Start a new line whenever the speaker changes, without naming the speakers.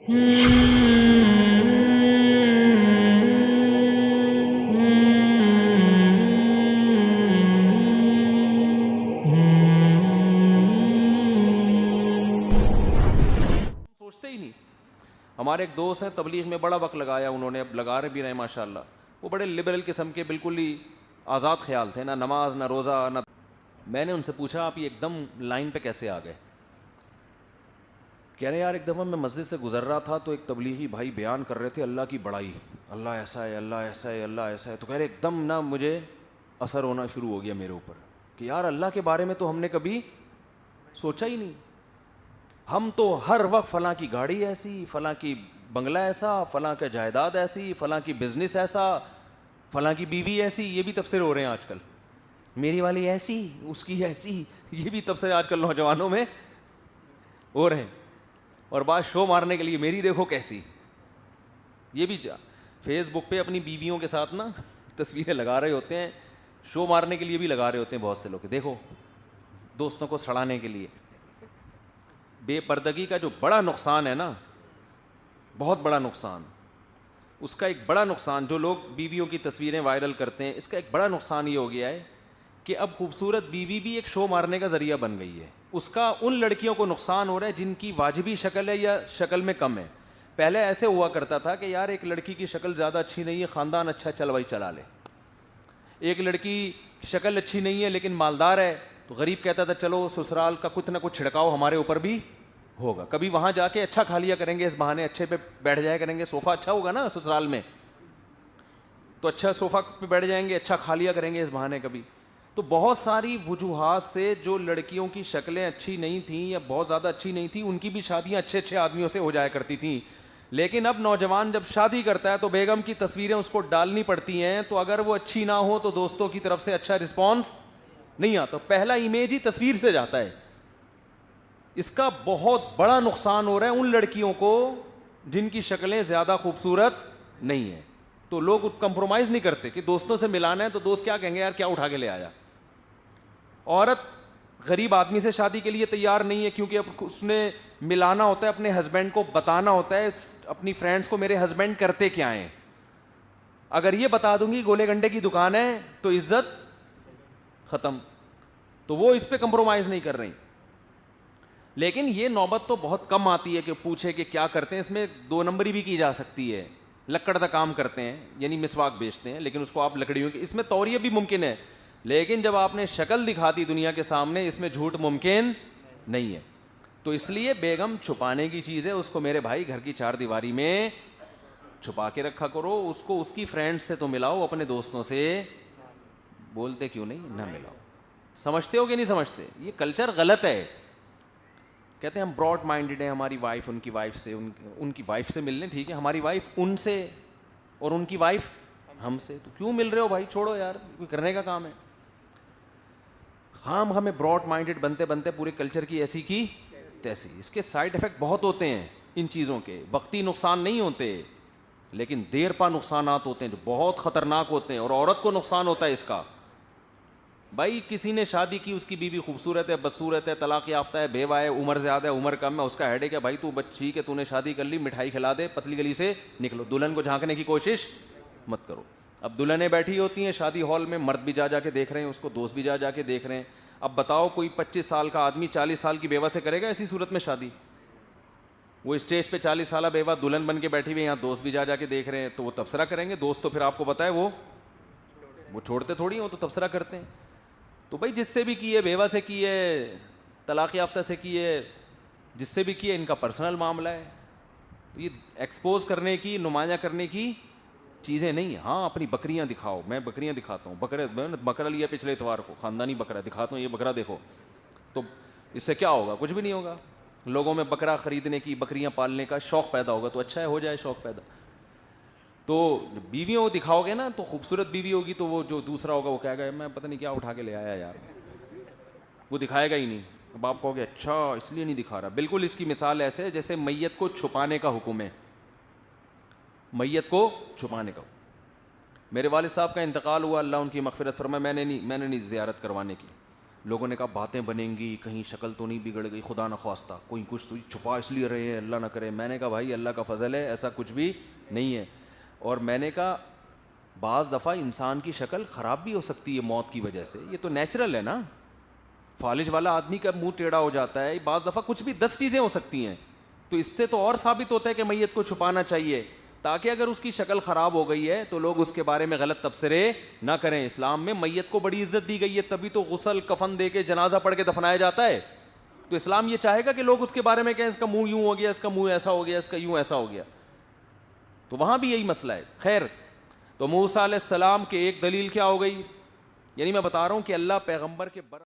سوچتے ہی نہیں. ہمارے ایک دوست ہیں تبلیغ میں بڑا وقت لگایا انہوں نے, اب لگا رہے بھی رہے ماشاء اللہ. وہ بڑے لبرل قسم کے, بالکل ہی آزاد خیال تھے, نہ نماز نہ روزہ نہ. میں نے ان سے پوچھا آپ یہ ایک دم لائن پہ کیسے آ گئے؟ کہہ رہے یار ایک دفعہ میں مسجد سے گزر رہا تھا تو ایک تبلیغی بھائی بیان کر رہے تھے اللہ کی بڑائی, اللہ ایسا ہے, اللہ ایسا ہے, اللہ ایسا ہے. تو کہہ رہے ایک دم نا مجھے اثر ہونا شروع ہو گیا میرے اوپر کہ یار اللہ کے بارے میں تو ہم نے کبھی سوچا ہی نہیں. ہم تو ہر وقت فلاں کی گاڑی ایسی, فلاں کی بنگلہ ایسا, فلاں کا جائیداد ایسی, فلاں کی بزنس ایسا, فلاں کی بیوی ایسی. یہ بھی تبصرے ہو رہے ہیں آج کل, میری والی ایسی, اس کی ایسی. یہ بھی تبصرے آج کل نوجوانوں میں ہو رہے ہیں. اور بات شو مارنے کے لیے میری دیکھو کیسی. یہ بھی فیس بک پہ اپنی بیویوں کے ساتھ نا تصویریں لگا رہے ہوتے ہیں, شو مارنے کے لیے بھی لگا رہے ہوتے ہیں بہت سے لوگ. دیکھو دوستوں کو سڑانے کے لیے. بے پردگی کا جو بڑا نقصان ہے نا, بہت بڑا نقصان, اس کا ایک بڑا نقصان جو لوگ بیویوں کی تصویریں وائرل کرتے ہیں, اس کا ایک بڑا نقصان یہ ہو گیا ہے کہ اب خوبصورت بیوی بھی ایک شو مارنے کا ذریعہ بن گئی ہے. اس کا ان لڑکیوں کو نقصان ہو رہا ہے جن کی واجبی شکل ہے یا شکل میں کم ہے. پہلے ایسے ہوا کرتا تھا کہ یار ایک لڑکی کی شکل زیادہ اچھی نہیں ہے, خاندان اچھا, چل بھائی چلا لے. ایک لڑکی شکل اچھی نہیں ہے لیکن مالدار ہے تو غریب کہتا تھا چلو سسرال کا کچھ نہ کچھ چھڑکاؤ ہمارے اوپر بھی ہوگا, کبھی وہاں جا کے اچھا کھا لیا کریں گے, اس بہانے اچھے پہ بیٹھ جایا کریں گے, صوفہ اچھا ہوگا نا سسرال میں تو اچھا صوفہ پہ بیٹھ جائیں گے, اچھا کھا لیا کریں گے اس بہانے کبھی. تو بہت ساری وجوہات سے جو لڑکیوں کی شکلیں اچھی نہیں تھیں یا بہت زیادہ اچھی نہیں تھیں, ان کی بھی شادیاں اچھے اچھے آدمیوں سے ہو جایا کرتی تھیں. لیکن اب نوجوان جب شادی کرتا ہے تو بیگم کی تصویریں اس کو ڈالنی پڑتی ہیں, تو اگر وہ اچھی نہ ہو تو دوستوں کی طرف سے اچھا رسپانس نہیں آتا. پہلا امیج ہی تصویر سے جاتا ہے. اس کا بہت بڑا نقصان ہو رہا ہے ان لڑکیوں کو جن کی شکلیں زیادہ خوبصورت نہیں ہیں. تو لوگ کمپرومائز نہیں کرتے کہ دوستوں سے ملانا ہے تو دوست کیا کہیں گے, یار کیا اٹھا کے لے آیا. عورت غریب آدمی سے شادی کے لیے تیار نہیں ہے کیونکہ اب اس نے ملانا ہوتا ہے, اپنے ہسبینڈ کو بتانا ہوتا ہے اپنی فرینڈس کو میرے ہسبینڈ کرتے کیا ہیں. اگر یہ بتا دوں گی گولے گنڈے کی دکان ہے تو عزت ختم. تو وہ اس پہ کمپرومائز نہیں کر رہی. لیکن یہ نوبت تو بہت کم آتی ہے کہ پوچھے کہ کیا کرتے ہیں. اس میں دو نمبری بھی کی جا سکتی ہے. لکڑ کا کام کرتے ہیں یعنی مسواک بیچتے ہیں, لیکن اس کو آپ لکڑیوں کے, اس میں توریہ بھی ممکن ہے. لیکن جب آپ نے شکل دکھا دی دنیا کے سامنے, اس میں جھوٹ ممکن نہیں ہے. تو اس لیے بیگم چھپانے کی چیز ہے, اس کو میرے بھائی گھر کی چار دیواری میں چھپا کے رکھا کرو. اس کو اس کی فرینڈ سے تو ملاؤ, اپنے دوستوں سے بولتے کیوں نہیں نہ ملاؤ. سمجھتے ہو کہ نہیں سمجھتے؟ یہ کلچر غلط ہے. کہتے ہیں ہم براڈ مائنڈیڈ ہیں, ہماری وائف ان کی وائف سے, ان کی وائف سے مل لیں, ٹھیک ہے, ہماری وائف ان سے اور ان کی وائف ہم سے, تو کیوں مل رہے ہو بھائی, چھوڑو یار, کوئی کرنے کا کام ہے. ہمیں براڈ مائنڈیڈ بنتے بنتے پورے کلچر کی ایسی کی تیسی. اس کے سائڈ افیکٹ بہت ہوتے ہیں ان چیزوں کے. وقتی نقصان نہیں ہوتے لیکن دیر پا نقصانات ہوتے ہیں جو بہت خطرناک ہوتے ہیں, اور عورت کو نقصان ہوتا ہے اس کا. بھائی کسی نے شادی کی, اس کی بیوی خوبصورت ہے, بدصورت ہے, طلاق یافتہ ہے, بیوہ ہے, عمر زیادہ ہے, عمر کم ہے, اس کا ہیڈیک ہے, بھائی تو ٹھیک ہے, تو نے شادی کر لی, مٹھائی کھلا دے, پتلی گلی سے نکلو. دلہن کو جھانکنے کی کوشش مت کرو. اب دلہنیں بیٹھی ہوتی ہیں شادی ہال میں, مرد بھی جا کے دیکھ رہے ہیں اس کو, دوست بھی جا کے دیکھ رہے ہیں. اب بتاؤ کوئی 25 سال کا آدمی 40 سال کی بیوہ سے کرے گا ایسی صورت میں شادی؟ وہ اسٹیج پہ 40 سالہ بیوہ دلہن بن کے بیٹھی ہوئی, یہاں دوست بھی جا کے دیکھ رہے ہیں, تو وہ تبصرہ کریں گے. دوست تو پھر آپ کو پتہ ہے وہ چھوڑتے تھوڑی ہوں, تو تبصرہ کرتے ہیں. تو بھائی جس سے بھی کیے, بیوہ سے کیے, طلاق یافتہ سے کیے, جس سے بھی کیے, ان کا پرسنل معاملہ ہے. تو یہ ایکسپوز کرنے کی, نمایاں کرنے کی چیزیں نہیں ہیں. ہاں اپنی بکریاں دکھاؤ, میں بکریاں دکھاتا ہوں, بکرا لیا پچھلے اتوار کو, خاندانی بکرا دکھاتا ہوں, یہ بکرا دیکھو. تو اس سے کیا ہوگا؟ کچھ بھی نہیں ہوگا. لوگوں میں بکرا خریدنے کی, بکریاں پالنے کا شوق پیدا ہوگا, تو اچھا ہے, ہو جائے شوق پیدا. تو بیویوں کو دکھاؤ گے نا, تو خوبصورت بیوی ہوگی تو وہ جو دوسرا ہوگا وہ کہے گا میں پتہ نہیں کیا اٹھا کے لے آیا یار, وہ دکھائے گا ہی نہیں. اب آپ کہو گے اچھا اس لیے نہیں دکھا رہا. بالکل اس کی مثال ایسے ہے جیسے میت کو چھپانے کا حکم ہے, میت کو چھپانے کا. میرے والد صاحب کا انتقال ہوا, اللہ ان کی مغفرت فرمائے. میں نے نہیں زیارت کروانے کی. لوگوں نے کہا باتیں بنیں گی, کہیں شکل تو نہیں بگڑ گئی, خدا نخواستہ کوئی کچھ تو چھپا اس لیے رہے ہیں, اللہ نہ کرے. میں نے کہا بھائی اللہ کا فضل ہے, ایسا کچھ بھی نہیں ہے. اور میں نے کہا بعض دفعہ انسان کی شکل خراب بھی ہو سکتی ہے موت کی وجہ سے, یہ تو نیچرل ہے نا. فالج والا آدمی کا منہ ٹیڑھا ہو جاتا ہے, بعض دفعہ کچھ بھی 10 چیزیں ہو سکتی ہیں. تو اس سے تو اور ثابت ہوتا ہے کہ میت کو چھپانا چاہیے, تاکہ اگر اس کی شکل خراب ہو گئی ہے تو لوگ اس کے بارے میں غلط تبصرے نہ کریں. اسلام میں میت کو بڑی عزت دی گئی ہے, تبھی تو غسل کفن دے کے جنازہ پڑھ کے دفنایا جاتا ہے. تو اسلام یہ چاہے گا کہ لوگ اس کے بارے میں کہیں اس کا منہ یوں ہو گیا, اس کا منہ ایسا ہو گیا, اس کا یوں ایسا ہو گیا. تو وہاں بھی یہی مسئلہ ہے. خیر, تو موسیٰ علیہ السلام کے ایک دلیل کیا ہو گئی, یعنی میں بتا رہا ہوں کہ اللہ پیغمبر کے